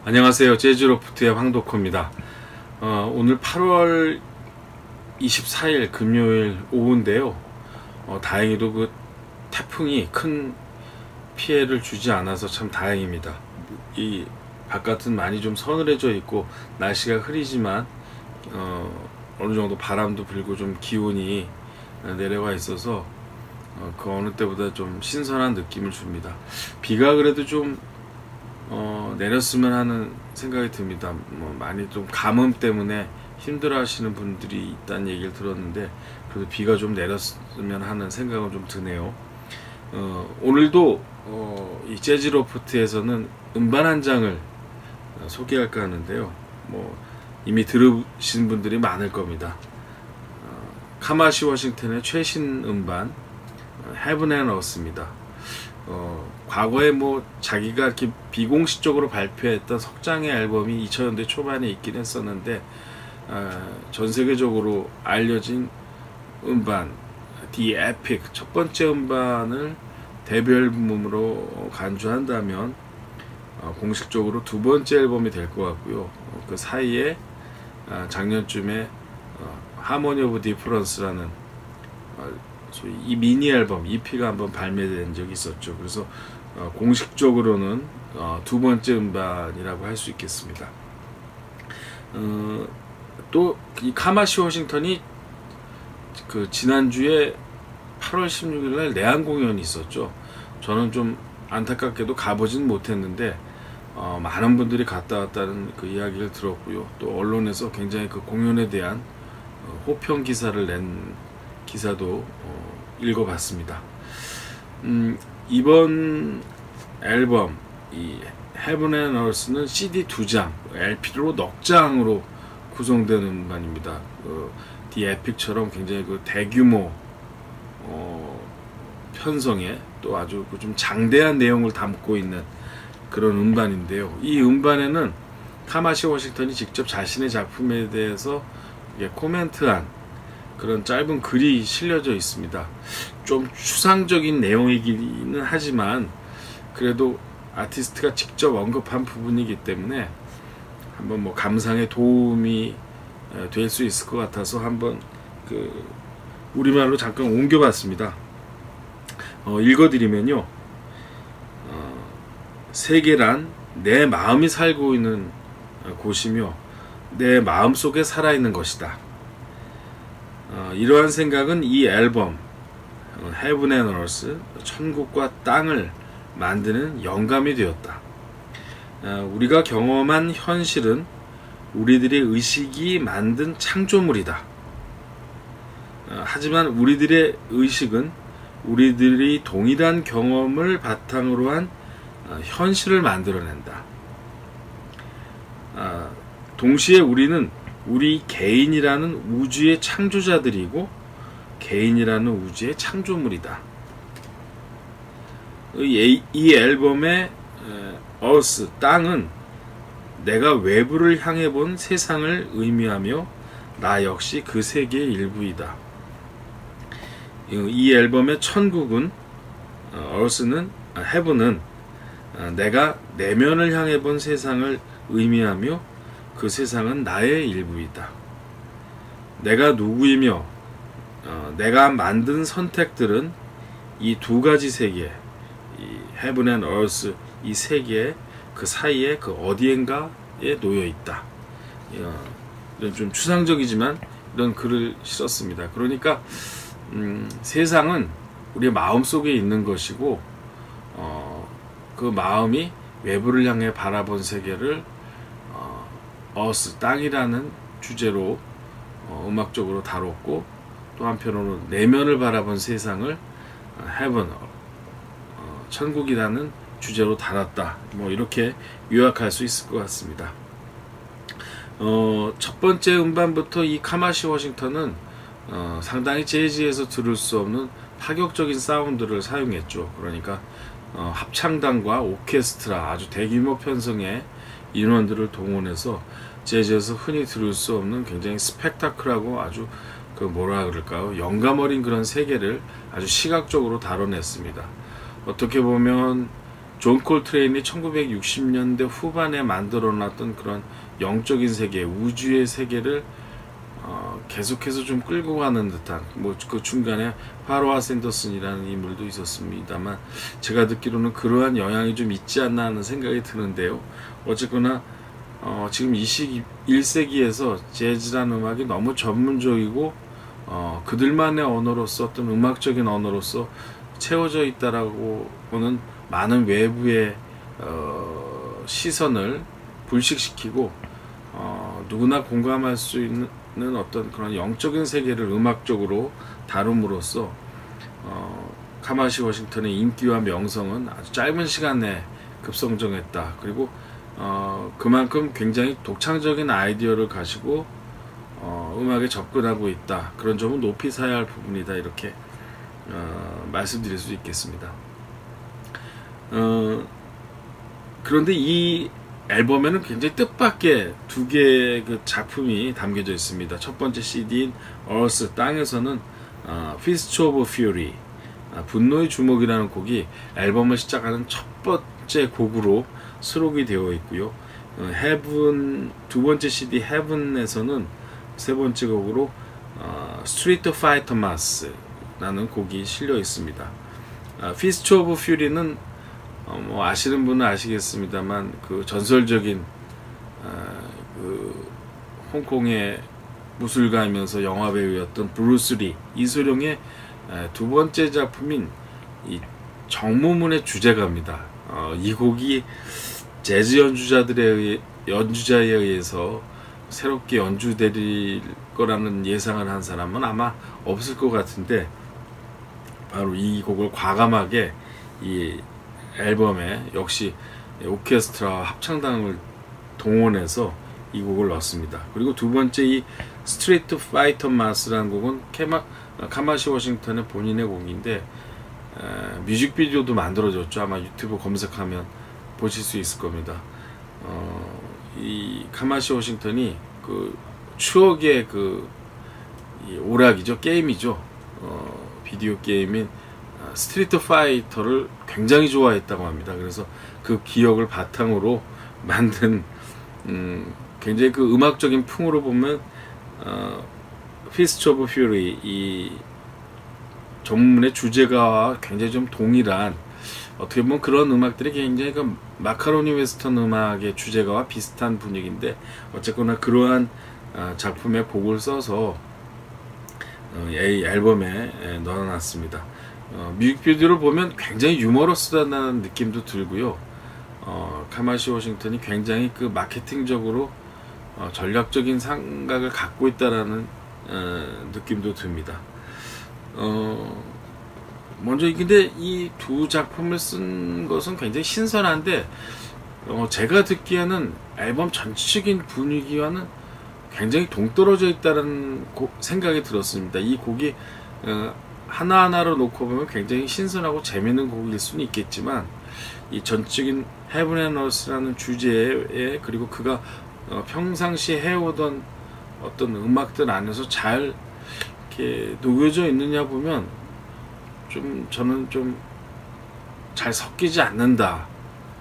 안녕하세요. 재즈로프트의 황덕호입니다. 오늘 8월 24일 금요일 오후인데요. 다행히도 그 태풍이 큰 피해를 주지 않아서 참 다행입니다. 이 바깥은 많이 좀 서늘해져 있고 날씨가 흐리지만 어느 정도 바람도 불고 좀 기온이 내려가 있어서 그 어느 때보다 좀 신선한 느낌을 줍니다. 비가 그래도 좀 내렸으면 하는 생각이 듭니다. 많이 좀 가뭄 때문에 힘들어 하시는 분들이 있다는 얘기를 들었는데, 그래도 비가 좀 내렸으면 하는 생각은 좀 드네요. 오늘도 이 재즈로프트에서는 음반 한 장을 소개할까 하는데요. 이미 들으신 분들이 많을 겁니다. 카마시 워싱턴의 최신 음반 Heaven and Earth입니다. 과거에 자기가 이렇게 비공식적으로 발표했던 석장의 앨범이 2000년대 초반에 있긴 했었는데, 전 세계적으로 알려진 음반 The Epic 첫 번째 음반을 데뷔 앨범으로 간주한다면 공식적으로 두 번째 앨범이 될 것 같고요. 그 사이에 작년쯤에 Harmony of Difference라는 소위 이 미니 앨범 EP가 한번 발매된 적이 있었죠. 그래서 공식적으로는 두 번째 음반이라고 할 수 있겠습니다. 또 이 카마시 워싱턴이 그 지난주에 8월 16일날 내한 공연이 있었죠. 저는 좀 안타깝게도 가보진 못했는데 많은 분들이 갔다 왔다는 그 이야기를 들었고요. 또 언론에서 굉장히 그 공연에 대한 호평 기사를 낸 기사도 읽어봤습니다. 이번 앨범 이 Heaven and Earth는 CD 2장, LP로 넉 장으로 구성된 음반입니다. The Epic처럼 굉장히 그 대규모 편성에 또 아주 좀 장대한 내용을 담고 있는 그런 음반인데요. 이 음반에는 카마시 워싱턴이 직접 자신의 작품에 대해서 코멘트한 그런 짧은 글이 실려져 있습니다. 좀 추상적인 내용이기는 하지만 그래도 아티스트가 직접 언급한 부분이기 때문에 한번 감상에 도움이 될 수 있을 것 같아서 한번 우리말로 잠깐 옮겨봤습니다. 읽어드리면요. 세계란 내 마음이 살고 있는 곳이며 내 마음속에 살아있는 것이다. 이러한 생각은 이 앨범 Heaven and Earth, 천국과 땅을 만드는 영감이 되었다. 우리가 경험한 현실은 우리들의 의식이 만든 창조물이다. 하지만 우리들의 의식은 우리들이 동일한 경험을 바탕으로 한 현실을 만들어낸다. 동시에 우리는 우리 개인이라는 우주의 창조자들이고 개인이라는 우주의 창조물이다. 이 앨범의 Earth, 땅은 내가 외부를 향해 본 세상을 의미하며 나 역시 그 세계의 일부이다. 이 앨범의 천국은 Heaven은 내가 내면을 향해 본 세상을 의미하며 그 세상은 나의 일부이다. 내가 누구이며 내가 만든 선택들은 이 두 가지 세계, 이 Heaven and Earth, 이 세계 그 사이에 그 어디엔가에 놓여 있다. 이런 좀 추상적이지만 이런 글을 썼습니다. 그러니까 세상은 우리의 마음 속에 있는 것이고 그 마음이 외부를 향해 바라본 세계를 Earth, 땅이라는 주제로 음악적으로 다뤘고, 또 한편으로는 내면을 바라본 세상을 Heaven, 천국이라는 주제로 다뤘다. 이렇게 요약할 수 있을 것 같습니다. 첫 번째 음반부터 이 카마시 워싱턴은 상당히 재즈에서 들을 수 없는 파격적인 사운드를 사용했죠. 그러니까 합창단과 오케스트라, 아주 대규모 편성의 인원들을 동원해서 재즈에서 흔히 들을 수 없는 굉장히 스펙타클하고 아주 영감 어린 그런 세계를 아주 시각적으로 다뤄냈습니다. 어떻게 보면 존 콜트레인이 1960년대 후반에 만들어놨던 그런 영적인 세계, 우주의 세계를 계속해서 좀 끌고 가는 듯한, 뭐 그 중간에 파로와 샌더슨이라는 인물도 있었습니다만 제가 듣기로는 그러한 영향이 좀 있지 않나 하는 생각이 드는데요. 어쨌거나 지금 21세기에서 재즈라는 음악이 너무 전문적이고 그들만의 언어로서, 어떤 음악적인 언어로서 채워져 있다라고 보는 많은 외부의 시선을 불식시키고 누구나 공감할 수 있는 어떤 그런 영적인 세계를 음악적으로 다룸으로써 카마시 워싱턴의 인기와 명성은 아주 짧은 시간에 급성장했다. 그리고 그만큼 굉장히 독창적인 아이디어를 가지고 음악에 접근하고 있다. 그런 점은 높이 사야 할 부분이다. 이렇게 말씀드릴 수 있겠습니다. 그런데 이 앨범에는 굉장히 뜻밖의 두 개의 그 작품이 담겨져 있습니다. 첫 번째 CD인 Earth, 땅에서는 Fist of Fury, 분노의 주먹이라는 곡이 앨범을 시작하는 첫 번째 곡으로 수록이 되어 있고요. Heaven, 두 번째 CD Heaven에서는 세 번째 곡으로 Street Fighter Mass라는 곡이 실려 있습니다. Fist of Fury는 뭐 아시는 분은 아시겠습니다만 그 전설적인 그 홍콩의 무술가이면서 영화 배우였던 브루스 리, 이소룡의 두 번째 작품인 이 정모문의 주제가입니다. 이 곡이 재즈 연주자에 의해서 새롭게 연주될 거라는 예상을 한 사람은 아마 없을 것 같은데, 바로 이 곡을 과감하게 이 앨범에 역시 오케스트라와 합창단을 동원해서 이 곡을 넣었습니다. 그리고 두 번째 이 스트리트 파이터 마스라는 곡은 카마시 워싱턴의 본인의 곡인데 뮤직비디오도 만들어졌죠. 아마 유튜브 검색하면 보실 수 있을 겁니다. 이 카마시 워싱턴이 그 추억의 그 오락이죠, 게임이죠. 비디오 게임인 스트리트 파이터를 굉장히 좋아했다고 합니다. 그래서 그 기억을 바탕으로 만든 굉장히 그 음악적인 풍으로 보면 Fist of Fury, 이 전문의 주제가와 굉장히 좀 동일한, 어떻게 보면 그런 음악들이 굉장히 그 마카로니 웨스턴 음악의 주제가와 비슷한 분위기인데, 어쨌거나 그러한 작품의 곡을 써서 이 앨범에 넣어놨습니다. 뮤직비디오를 보면 굉장히 유머러스다는 느낌도 들고요. 카마시 워싱턴이 굉장히 그 마케팅적으로 전략적인 생각을 갖고 있다라는 느낌도 듭니다. 먼저 근데 이 두 작품을 쓴 것은 굉장히 신선한데, 제가 듣기에는 앨범 전체적인 분위기와는 굉장히 동떨어져 있다는 생각이 들었습니다. 이 곡이 하나하나로 놓고 보면 굉장히 신선하고 재미있는 곡일 수는 있겠지만, 이 전적인 Heaven and Earth라는 주제에, 그리고 그가 평상시 해오던 어떤 음악들 안에서 잘 이렇게 녹여져 있느냐 보면 저는 좀 잘 섞이지 않는다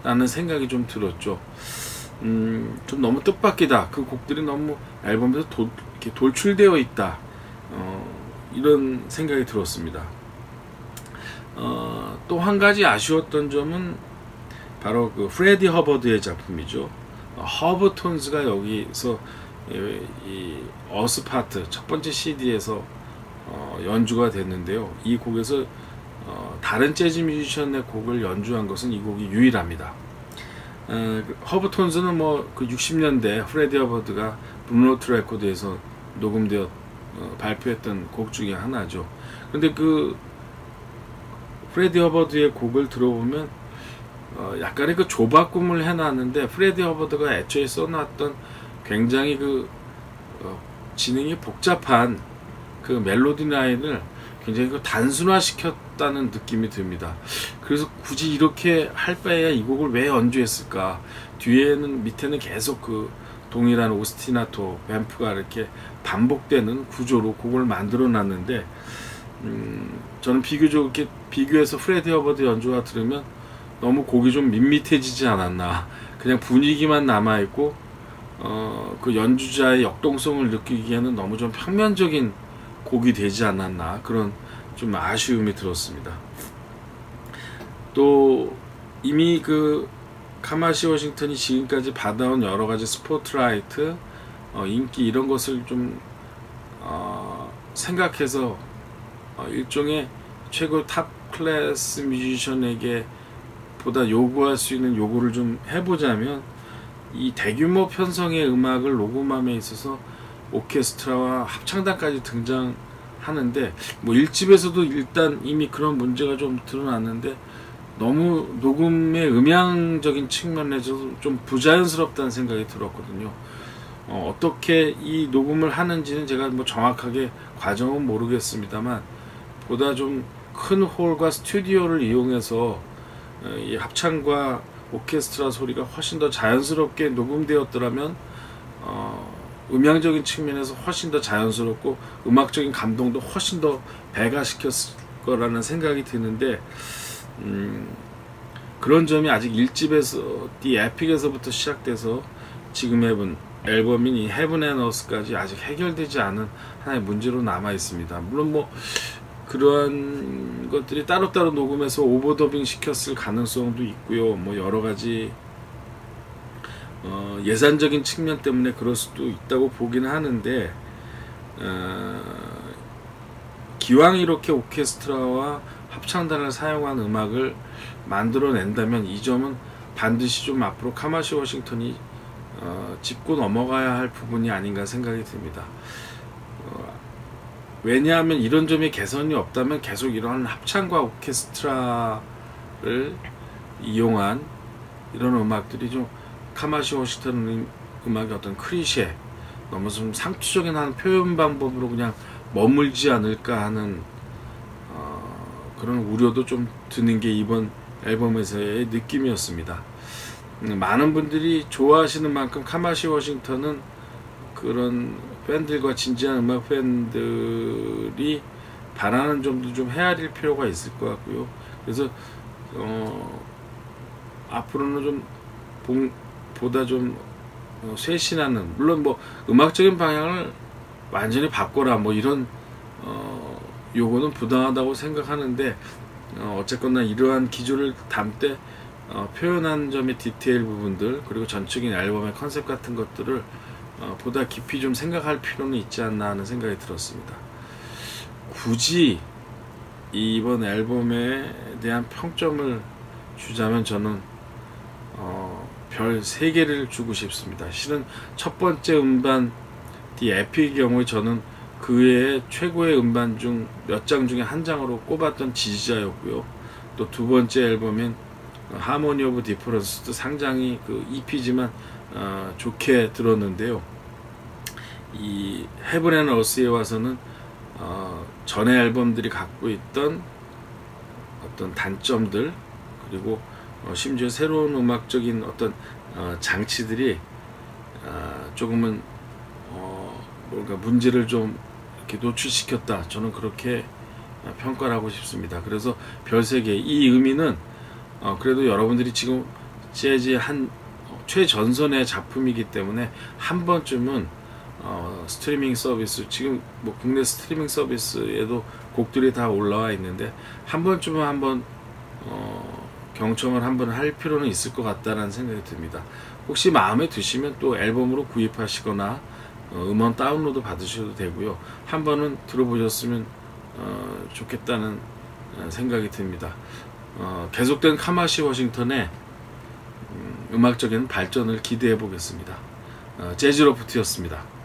라는 생각이 좀 들었죠. 좀 너무 뜻밖이다, 그 곡들이 너무 앨범에서 이렇게 돌출되어 있다, 이런 생각이 들었습니다. 또 한 가지 아쉬웠던 점은 바로 그 프레디 허버드의 작품이죠. 허브톤즈가 여기서 이 어스 파트 첫 번째 CD에서 연주가 됐는데요. 이 곡에서 다른 재즈 뮤지션의 곡을 연주한 것은 이 곡이 유일합니다. 허브톤즈는 뭐 그 60년대 프레디 허버드가 블루노트 레코드에서 녹음되어 발표했던 곡 중에 하나죠. 근데 그 프레디 허버드의 곡을 들어보면 약간의 그 조바꿈을 해놨는데, 프레디 허버드가 애초에 써놨던 굉장히 그 진행이 복잡한 그 멜로디 라인을 굉장히 그 단순화시켰다는 느낌이 듭니다. 그래서 굳이 이렇게 할 바에야 이 곡을 왜 연주했을까? 밑에는 계속 그 동일한 오스티나토 뱀프가 이렇게 반복되는 구조로 곡을 만들어 놨는데, 저는 비교적 이렇게 비교해서 프레디 허버드 연주와 들으면 너무 곡이 좀 밋밋해지지 않았나. 그냥 분위기만 남아있고 그 연주자의 역동성을 느끼기에는 너무 좀 평면적인 곡이 되지 않았나, 그런 좀 아쉬움이 들었습니다. 또 이미 그 카마시 워싱턴이 지금까지 받아온 여러 가지 스포트라이트, 인기 이런 것을 좀 생각해서 일종의 최고 탑 클래스 뮤지션에게 보다 요구할 수 있는 요구를 좀 해보자면, 이 대규모 편성의 음악을 녹음함에 있어서 오케스트라와 합창단까지 등장하는데, 뭐 1집에서도 일단 이미 그런 문제가 좀 드러났는데, 너무 녹음의 음향적인 측면에서 좀 부자연스럽다는 생각이 들었거든요. 어떻게 이 녹음을 하는지는 제가 뭐 정확하게 과정은 모르겠습니다만, 보다 좀 큰 홀과 스튜디오를 이용해서 이 합창과 오케스트라 소리가 훨씬 더 자연스럽게 녹음되었더라면 음향적인 측면에서 훨씬 더 자연스럽고 음악적인 감동도 훨씬 더 배가시켰을 거라는 생각이 드는데, 그런 점이 아직 1집에서 디 에픽에서부터 시작돼서 지금 앨범인 이 헤븐 앤 어스까지 아직 해결되지 않은 하나의 문제로 남아 있습니다. 물론 뭐 그러한 것들이 따로따로 녹음해서 오버더빙 시켰을 가능성도 있고요. 뭐 여러 가지 예산적인 측면 때문에 그럴 수도 있다고 보기는 하는데, 기왕 이렇게 오케스트라와 합창단을 사용한 음악을 만들어낸다면 이 점은 반드시 좀 앞으로 카마시 워싱턴이 짚고 넘어가야 할 부분이 아닌가 생각이 듭니다. 왜냐하면 이런 점이 개선이 없다면 계속 이러한 합창과 오케스트라를 이용한 이런 음악들이 좀 카마시 워싱턴 음악의 어떤 클리셰, 너무 좀 상투적인 한 표현 방법으로 그냥 머물지 않을까 하는 그런 우려도 좀 드는 게 이번 앨범에서의 느낌이었습니다. 많은 분들이 좋아하시는 만큼 카마시 워싱턴은 그런 팬들과 진지한 음악 팬들이 바라는 점도 좀 헤아릴 필요가 있을 것 같고요. 그래서 앞으로는 좀 보다 좀 쇄신하는, 물론 뭐 음악적인 방향을 완전히 바꿔라 뭐 이런 요거는 부당하다고 생각하는데, 어쨌거나 이러한 기조를 담되 표현한 점의 디테일 부분들, 그리고 전적인 앨범의 컨셉 같은 것들을 보다 깊이 좀 생각할 필요는 있지 않나 하는 생각이 들었습니다. 굳이 이번 앨범에 대한 평점을 주자면 저는 별 3개를 주고 싶습니다. 실은 첫 번째 음반 디 에픽의 경우에 저는 그 외에 최고의 음반 중 몇 장 중에 한 장으로 꼽았던 지지자였고요. 또 두 번째 앨범인 하모니 오브 디퍼런스도 상당히 그 EP지만 좋게 들었는데요. 이 헤븐 앤 어스에 와서는 전의 앨범들이 갖고 있던 어떤 단점들, 그리고 심지어 새로운 음악적인 어떤 장치들이 조금은 뭔가 문제를 좀 이렇게 노출시켰다, 저는 그렇게 평가를 하고 싶습니다. 그래서 별 3개. 이 의미는 그래도 여러분들이 지금 재즈의 한 최전선의 작품이기 때문에 한 번쯤은 스트리밍 서비스, 지금 뭐 국내 스트리밍 서비스에도 곡들이 다 올라와 있는데 한 번쯤은 한번 경청을 한번 할 필요는 있을 것 같다는 생각이 듭니다. 혹시 마음에 드시면 또 앨범으로 구입하시거나 음원 다운로드 받으셔도 되고요. 한 번은 들어보셨으면 좋겠다는 생각이 듭니다. 계속된 카마시 워싱턴의 음악적인 발전을 기대해 보겠습니다. 재즈로프트였습니다.